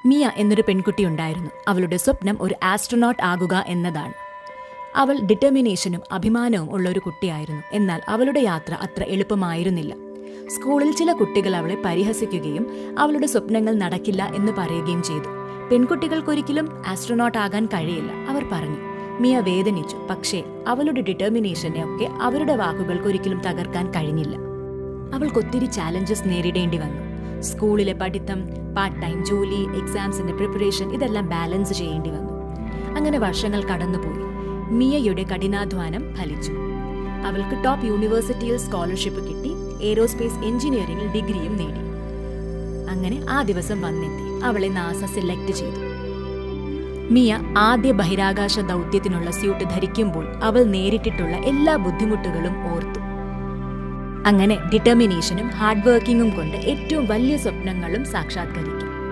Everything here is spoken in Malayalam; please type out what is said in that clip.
മിയ എന്നൊരു പെൺകുട്ടി ഉണ്ടായിരുന്നു. അവളുടെ സ്വപ്നം ഒരു ആസ്ട്രോനോട്ട് ആകുക എന്നതാണ്. അവൾ ഡിറ്റർമിനേഷനും അഭിമാനവും ഉള്ള ഒരു കുട്ടിയായിരുന്നു. എന്നാൽ അവളുടെ യാത്ര അത്ര എളുപ്പമായിരുന്നില്ല. സ്കൂളിൽ ചില കുട്ടികൾ അവളെ പരിഹസിക്കുകയും അവളുടെ സ്വപ്നങ്ങൾ നടക്കില്ല എന്ന് പറയുകയും ചെയ്തു. പെൺകുട്ടികൾക്കൊരിക്കലും ആസ്ട്രോനോട്ട് ആകാൻ കഴിയില്ല, അവർ പറഞ്ഞു. മിയ വേദനിച്ചു. പക്ഷേ അവളുടെ ഡിറ്റർമിനേഷനെ ഒക്കെ അവരുടെ വാക്കുകൾക്കൊരിക്കലും തകർക്കാൻ കഴിഞ്ഞില്ല. അവൾക്കൊത്തിരി ചാലഞ്ചസ് നേരിടേണ്ടി വന്നു. സ്കൂളിലെ പഠിത്തം, പാർട്ട് ടൈം ജോലി, എക്സാംസിന്റെ പ്രിപ്പറേഷൻ, ഇതെല്ലാം ബാലൻസ് ചെയ്യേണ്ടി വന്നു. അങ്ങനെ വർഷങ്ങൾ കടന്നുപോയി. മിയയുടെ കഠിനാധ്വാനം ഫലിച്ചു. അവൾക്ക് ടോപ്പ് യൂണിവേഴ്സിറ്റിയിൽ സ്കോളർഷിപ്പ് കിട്ടി. എയ്റോസ്പേസ് എഞ്ചിനീയറിംഗിൽ ഡിഗ്രിയും നേടി. അങ്ങനെ ആ ദിവസം വന്നെത്തി. അവളെ നാസ സെലക്ട് ചെയ്തു. മിയ ആദ്യ ബഹിരാകാശ ദൗത്യത്തിനുള്ള സ്യൂട്ട് ധരിക്കുമ്പോൾ അവൾ നേരിട്ടിട്ടുള്ള എല്ലാ ബുദ്ധിമുട്ടുകളും ഓർത്തു. അങ്ങനെ ഡിറ്റർമിനേഷനും ഹാർഡ് വർക്കിങ്ങും കൊണ്ട് ഏറ്റവും വലിയ സ്വപ്നങ്ങളും സാക്ഷാത്കരിക്കും.